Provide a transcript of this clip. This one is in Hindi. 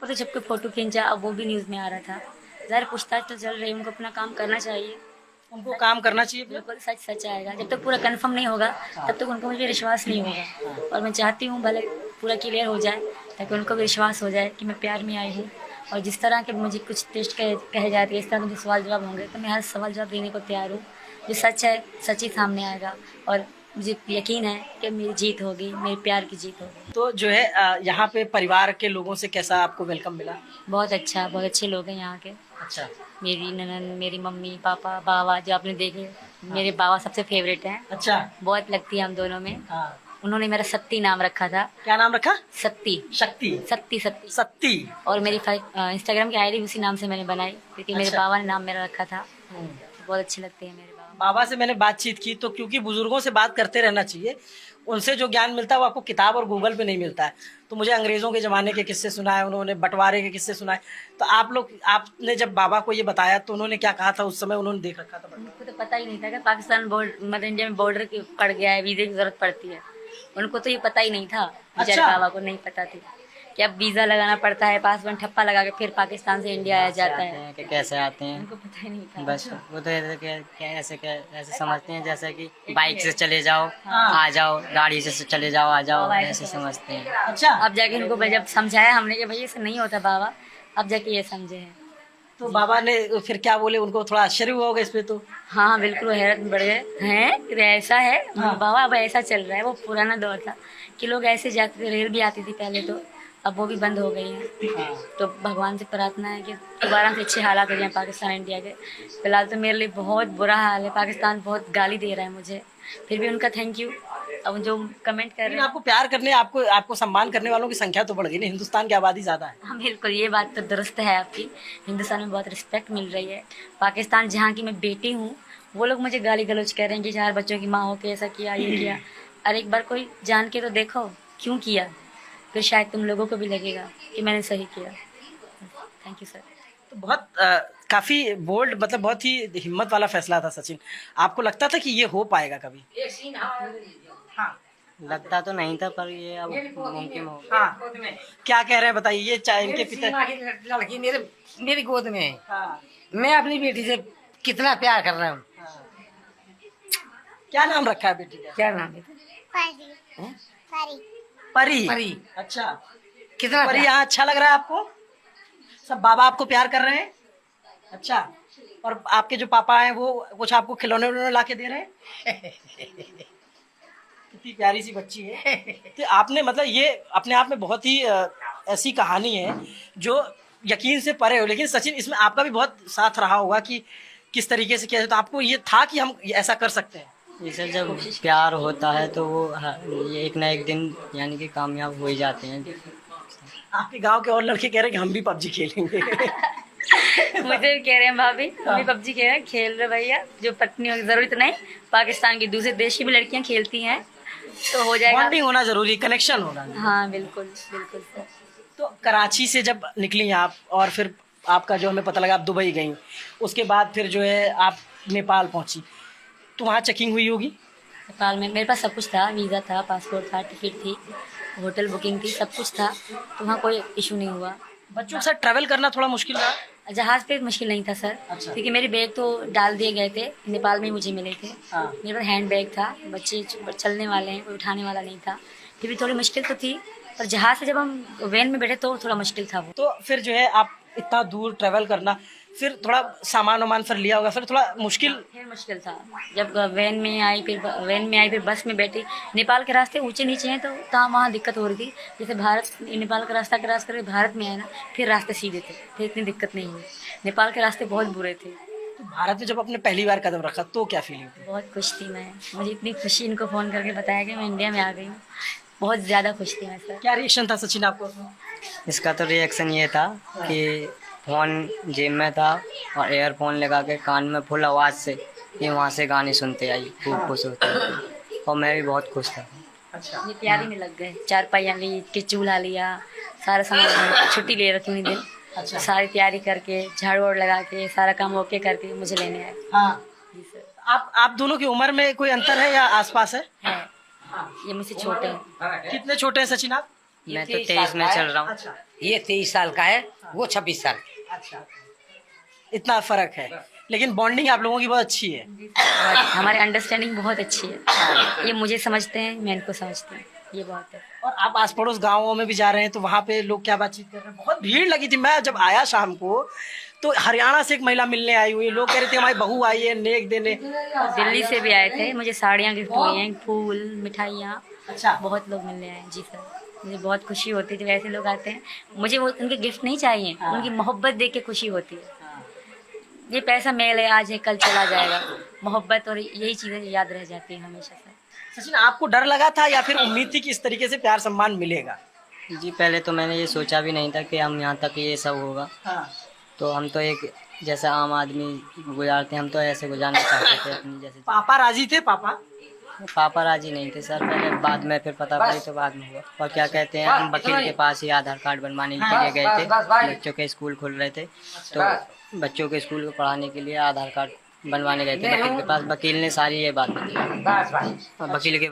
तो जब कोई फोटो खींचा, अब वो भी न्यूज़ में आ रहा था। ज़ाहिर पूछताछ तो चल रही है, उनको अपना काम करना चाहिए। उनको काम करना चाहिए। बिल्कुल सच सच आएगा, जब तक पूरा कंफर्म नहीं होगा तब तक उनको मुझे विश्वास नहीं होगा। और मैं चाहती हूँ भले पूरा क्लियर हो जाए, ताकि उनको विश्वास हो जाए कि मैं प्यार में आई हूँ। और जिस तरह के मुझे कुछ टेस्ट कहे जाते हैं, इस तरह के मुझे सवाल जवाब होंगे, तो मैं हर सवाल जवाब देने को तैयार हूँ। जो सच है सच ही सामने आएगा, और मुझे यकीन है कि मेरी जीत होगी, मेरे प्यार की जीत होगी। तो जो है यहाँ पे परिवार के लोगों से कैसा आपको वेलकम मिला? बहुत अच्छा, बहुत अच्छे लोग हैं यहाँ के। अच्छा। मेरी ननन, मेरी मम्मी पापा बाबा जो आपने देखे, मेरे बाबा सबसे फेवरेट हैं। अच्छा। बहुत लगती है हम दोनों में। हाँ। उन्होंने मेरा सत्ती नाम रखा था। क्या नाम रखा? सत्ती। शक्ति। सत्ती सत्ती। सत्ती। और मेरी इंस्टाग्राम की आईडी उसी नाम से मैंने बनाई, क्योंकि मेरे अच्छा। बाबा ने नाम मेरा रखा था। हम्म। बहुत अच्छे लगते हैं मेरे बाबा। बाबा से मैंने बातचीत की तो क्योंकि बुजुर्गों से बात करते रहना चाहिए, उनसे जो ज्ञान मिलता है वो आपको किताब और गूगल पे नहीं मिलता है। तो मुझे अंग्रेजों के ज़माने के किस्से सुनाए उन्होंने, बंटवारे के किस्से सुनाए। तो आपने जब बाबा को ये बताया तो उन्होंने क्या कहा था? उस समय उन्होंने देख रखा था उनको तो पता ही नहीं था कि पाकिस्तान मतलब इंडिया में बॉर्डर पड़ गया है, वीज़े की जरूरत पड़ती है। उनको तो ये पता ही नहीं था। बेचारे अच्छा। बाबा को नहीं पता थी कि अब वीज़ा लगाना पड़ता है, पासपोर्ट ठप्पा लगा के फिर पाकिस्तान से इंडिया आया जाता है। कि कैसे आते हैं, उनको पता ही नहीं था। बस वो तो ऐसे समझते हैं जैसे कि बाइक से चले जाओ हाँ। आ जाओ, गाड़ी से चले जाओ आ जाओ, ऐसे समझते हैं। अच्छा। अब जाके इनको जब समझाया हमने कि भाई ऐसा नहीं होता बाबा, अब जाके ये समझे हैं। तो बाबा ने फिर क्या बोले? उनको थोड़ा आश्चर्य हुआ होगा इस पे तो। हाँ हाँ बिल्कुल, हैरत में बढ़ गए हैं कि ऐसा है। हाँ। बाबा अब ऐसा चल रहा है, वो पुराना दौर था कि लोग ऐसे जाते थे, रेल भी आती थी पहले तो, अब वो भी बंद हो गई है। हाँ। तो भगवान से प्रार्थना है कि दोबारा से अच्छे हालात हो जाए पाकिस्तान इंडिया के। फिलहाल तो मेरे लिए बहुत बुरा हाल है, पाकिस्तान बहुत गाली दे रहा है मुझे, फिर भी उनका थैंक यू। अब जो कमेंट कर रहे लेकिन हैं, आपको प्यार करने, आपको सम्मान करने वालों की संख्या तो बढ़ गई ना, हिंदुस्तान की आबादी ज्यादा है। हाँ बिल्कुल, ये बात तो दुरुस्त है आपकी। हिंदुस्तान में बहुत रिस्पेक्ट मिल रही है। पाकिस्तान जहाँ की मैं बेटी हूँ, वो लोग मुझे गाली गलौज कर रहे हैं कि 4 बच्चों की माँ हो के ऐसा किया ये किया। अरे एक बार कोई जान के तो देखो क्यों किया, फिर शायद तुम लोगों को भी लगेगा कि मैंने सही किया। Thank you sir. तो बहुत काफी बोल्ड, मतलब बहुत ही हिम्मत वाला फैसला था सचिन। आपको लगता था कि ये हो पाएगा कभी? हाँ। लगता तो नहीं था, पर ये अब मुमकिन हो। हाँ। क्या कह रहे हैं बताइए? ये चाहे इनके पिता। लड़की मेरी गोद में है। हाँ। मैं अपनी बेटी से कितना प्यार कर रहा हूँ। हाँ। क्या नाम रखा है बेटी का? क्या नाम है? परी। हैं? परी। परी। परी। अच्छा। कितना परी प्यार? यहाँ अच्छा लग रहा है आपको? सब बाबा आपको प्यार कर रहे हैं? अच्छा। और आपके जो पापा हैं वो कुछ आपको खिलौने उलौने ला के दे रहे हैं? कितनी प्यारी सी बच्ची है। तो आपने मतलब ये अपने आप में बहुत ही ऐसी कहानी है जो यकीन से परे हो। लेकिन सचिन, इसमें आपका भी बहुत साथ रहा होगा कि किस तरीके से किया जाए। तो आपको ये था कि हम ऐसा कर सकते हैं? ये सर जब प्यार होता है तो वो ये एक ना एक दिन यानी कि कामयाब हो ही जाते हैं। आपके गांव के और लड़के कह रहे हैं कि हम भी पबजी खेलेंगे। मुझे भी कह रहे हैं भाभी, हम भी पबजी खेल रहे हैं। खेल रहे भैया, जो पत्नी की जरूरत नहीं, पाकिस्तान की दूसरे देश की भी लड़कियां खेलती हैं तो हो जाएगा। बॉन्डिंग होना जरूरी, कनेक्शन होना। हाँ बिल्कुल बिल्कुल सर। तो कराची से जब निकली आप और फिर आपका जो हमें पता लगा आप दुबई गई, उसके बाद फिर जो है आप नेपाल पहुंची, तो वहाँ चेकिंग हुई होगी? नेपाल में मेरे पास सब कुछ था, वीज़ा था, पासपोर्ट था, टिकट थी, होटल बुकिंग थी, सब कुछ था, तो वहाँ कोई इशू नहीं हुआ। बच्चों के साथ ट्रैवल करना थोड़ा मुश्किल रहा? जहाज़ पे मुश्किल नहीं था सर। अच्छा। क्योंकि मेरे बैग तो डाल दिए गए थे, नेपाल में ही मुझे मिले थे। हाँ। मेरे पास हैंड बैग था, बच्चे चलने वाले हैं, कोई उठाने वाला नहीं था, फिर भी थोड़ी मुश्किल तो थी। पर जहाज़ से जब हम वैन में बैठे तो थोड़ा मुश्किल था वो। तो फिर जो है आप इतना दूर ट्रैवल करना, फिर थोड़ा सामान वामान फिर लिया होगा, फिर थोड़ा मुश्किल? फिर मुश्किल था जब वैन में आई, फिर बस में बैठी। नेपाल के रास्ते ऊंचे नीचे हैं तो वहाँ दिक्कत हो रही थी। जैसे नेपाल का रास्ता क्रॉस करके भारत में आए ना, फिर रास्ते सीधे थे, फिर इतनी दिक्कत नहीं हुई। नेपाल के रास्ते बहुत बुरे थे। तो भारत में जब आपने पहली बार कदम रखा तो क्या फीलिंग थी? बहुत खुश थी मैं, मुझे इतनी खुशी इनको फ़ोन करके बताया कि मैं इंडिया में आ गई हूँ, बहुत ज़्यादा खुश थी मैं सर। क्या रिएक्शन था सचिन आपको? इसका तो रिएक्शन ये था कि फ़ोन जेब में था और एयरफोन लगा के कान में फुल आवाज़ से ये वहाँ से गाने सुनते आई, खूब खुश होते। और मैं भी बहुत खुश था। अच्छा। ये तैयारी में लग गए, चारपाइयाँ ली, कि चूल्हा लिया, सारा सामान, छुट्टी ले रखी हुई दिन। अच्छा। सारी तैयारी करके, झाड़ू वाड़ लगा के, सारा काम ओके करके मुझे लेने आए। हाँ। जी सर। आप दोनों की उम्र में कोई अंतर है या आसपास है? है, ये मुझसे छोटे हैं। कितने छोटे हैं सचिन आप? मैं तो 23 में चल रहा हूँ। अच्छा ये 23 साल का है, वो 26 साल का। अच्छा, इतना फर्क है, लेकिन बॉन्डिंग आप लोगों की बहुत अच्छी है। हमारी अंडरस्टैंडिंग बहुत अच्छी है। ये मुझे समझते हैं, मैं इनको समझती हूँ, ये बहुत है। और आप आस पड़ोस गाँवों में भी जा रहे हैं तो वहाँ पे लोग क्या बातचीत कर रहे हैं? बहुत भीड़ लगी थी। मैं जब आया शाम को तो हरियाणा से एक महिला मिलने आई हुई, लोग कह रहे थे हमारी बहू आई है नेक देने। और दिल्ली से भी आए थे, मुझे साड़ियाँ गिफ्ट हुई हैं, फूल, मिठाइयाँ, अच्छा बहुत लोग मिलने आए। जी सर, मुझे बहुत खुशी होती है जब ऐसे लोग आते हैं। मुझे वो उनके गिफ्ट नहीं चाहिए, उनकी मोहब्बत देख के खुशी होती है। ये पैसा मेल है, आज है कल चला जाएगा। मोहब्बत और यही चीज़ें याद रह जाती है हमेशा से। सचिन, आपको डर लगा था या फिर उम्मीद थी कि इस तरीके से प्यार सम्मान मिलेगा? जी पहले तो मैंने ये सोचा भी नहीं था कि हम यहाँ तक ये सब होगा। हाँ तो हम तो एक जैसा आम आदमी गुजारते हैं, हम तो ऐसे गुजारना चाहते थे अपनी जैसे। पापा राजी थे? पापा राजी नहीं थे सर, पहले बाद में फिर पता पड़ी तो बाद में हुआ। और क्या कहते हैं, हम वकील के पास ही आधार कार्ड बनवाने के लिए गए थे। बच्चों के स्कूल खुल रहे थे तो बच्चों के स्कूल को पढ़ाने के लिए आधार कार्ड बनवाने गए थे वकील के पास। वकील ने सारी ये बात बताई और वकील के